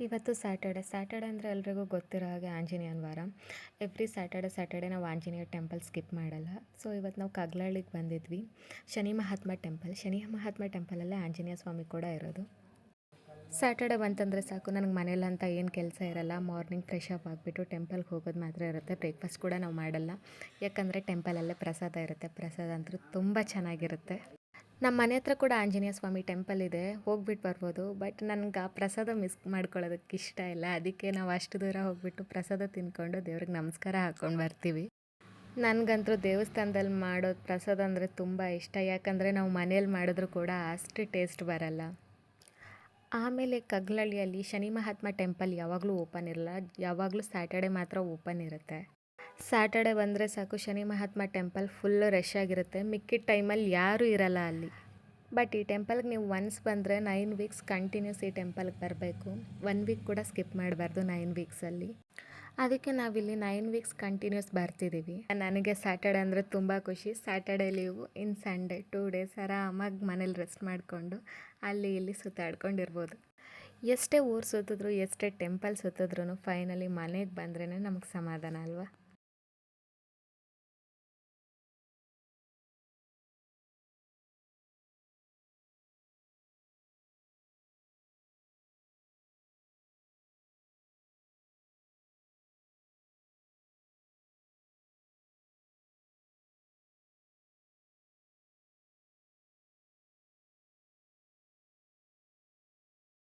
ಇವತ್ತು ಸ್ಯಾಟರ್ಡೆ ಅಂದರೆ ಎಲ್ರಿಗೂ ಗೊತ್ತಿರೋ ಹಾಗೆ ಆಂಜನೇಯನ ವಾರ. ಎವ್ರಿ ಸ್ಯಾಟರ್ಡೆ ನಾವು ಆಂಜನೇಯ ಟೆಂಪಲ್ ಸ್ಕಿಪ್ ಮಾಡಲ್ಲ. ಸೊ ಇವತ್ತು ನಾವು ಕಗ್ಲಹಳ್ಳಿಗೆ ಬಂದಿದ್ವಿ. ಶನಿ ಮಹಾತ್ಮ ಟೆಂಪಲಲ್ಲೇ ಆಂಜನೇಯ ಸ್ವಾಮಿ ಕೂಡ ಇರೋದು. ಸ್ಯಾಟರ್ಡೆ ಬಂತಂದರೆ ಸಾಕು, ನನಗೆ ಮನೇಲಂತ ಏನು ಕೆಲಸ ಇರಲ್ಲ. ಮಾರ್ನಿಂಗ್ ಫ್ರೆಶ್ ಅಪ್ ಆಗಿಬಿಟ್ಟು ಟೆಂಪಲ್ಗೆ ಹೋಗೋದು ಮಾತ್ರ ಇರುತ್ತೆ. ಬ್ರೇಕ್ಫಾಸ್ಟ್ ಕೂಡ ನಾವು ಮಾಡಲ್ಲ, ಯಾಕಂದರೆ ಟೆಂಪಲಲ್ಲೇ ಪ್ರಸಾದ ಇರುತ್ತೆ. ಪ್ರಸಾದ ಅಂತೂ ತುಂಬ ಚೆನ್ನಾಗಿರುತ್ತೆ. ನಮ್ಮ ಮನೆ ಹತ್ರ ಕೂಡ ಆಂಜನೇಯ ಸ್ವಾಮಿ ಟೆಂಪಲ್ ಇದೆ, ಹೋಗ್ಬಿಟ್ಟು ಬರ್ಬೋದು. ಬಟ್ ನನಗೆ ಆ ಪ್ರಸಾದ ಮಿಸ್ ಮಾಡ್ಕೊಳ್ಳೋದಕ್ಕೆ ಇಷ್ಟ ಇಲ್ಲ. ಅದಕ್ಕೆ ನಾವು ಅಷ್ಟು ದೂರ ಹೋಗ್ಬಿಟ್ಟು ಪ್ರಸಾದ ತಿಂದ್ಕೊಂಡು ದೇವ್ರಿಗೆ ನಮಸ್ಕಾರ ಹಾಕ್ಕೊಂಡು ಬರ್ತೀವಿ. ನನಗಂತೂ ದೇವಸ್ಥಾನದಲ್ಲಿ ಮಾಡೋದು ಪ್ರಸಾದ ಅಂದರೆ ತುಂಬ ಇಷ್ಟ, ಯಾಕಂದರೆ ನಾವು ಮನೇಲಿ ಮಾಡಿದ್ರೂ ಕೂಡ ಅಷ್ಟು ಟೇಸ್ಟ್ ಬರಲ್ಲ. ಆಮೇಲೆ ಕಗ್ಲಹಳ್ಳಿಯಲ್ಲಿ ಶನಿ ಮಹಾತ್ಮ ಟೆಂಪಲ್ ಯಾವಾಗಲೂ ಓಪನ್ ಇರಲ್ಲ, ಯಾವಾಗಲೂ ಸ್ಯಾಟರ್ಡೆ ಮಾತ್ರ ಓಪನ್ ಇರುತ್ತೆ. ಸ್ಯಾಟರ್ಡೆ ಬಂದರೆ ಸಾಕು, Shani Mahatma temple full rush ಆಗಿರುತ್ತೆ. ಮಿಕ್ಕಿದ ಟೈಮಲ್ಲಿ ಯಾರೂ ಇರಲ್ಲ ಅಲ್ಲಿ. ಬಟ್ ಈ ಟೆಂಪಲ್ಗೆ ನೀವು ಒನ್ಸ್ ಬಂದರೆ 9 ವೀಕ್ಸ್ ಕಂಟಿನ್ಯೂಸ್ ಈ ಟೆಂಪಲ್ಗೆ ಬರಬೇಕು. 1 ವೀಕ್ ಕೂಡ ಸ್ಕಿಪ್ ಮಾಡಬಾರ್ದು 9 ವೀಕ್ಸಲ್ಲಿ. ಅದಕ್ಕೆ ನಾವಿಲ್ಲಿ 9 ವೀಕ್ಸ್ ಕಂಟಿನ್ಯೂಸ್ ಬರ್ತಿದ್ದೀವಿ. ನನಗೆ ಸ್ಯಾಟರ್ಡೆ ಅಂದರೆ ತುಂಬ ಖುಷಿ. ಸ್ಯಾಟರ್ಡೆ ಲೀವು, ಇನ್ ಸಂಡೇ 2 ಡೇಸ್ ಆರಾಮಾಗಿ ಮನೇಲಿ ರೆಸ್ಟ್ ಮಾಡಿಕೊಂಡು ಅಲ್ಲಿ ಇಲ್ಲಿ ಸುತ್ತಾಡ್ಕೊಂಡಿರ್ಬೋದು. ಎಷ್ಟೇ ಊರು ಸುತ್ತಿದ್ರು, ಎಷ್ಟೇ ಟೆಂಪಲ್ ಸುತ್ತಿದ್ರೂ ಫೈನಲಿ ಮನೆಗೆ ಬಂದ್ರೇ ನಮಗೆ ಸಮಾಧಾನ ಅಲ್ವಾ.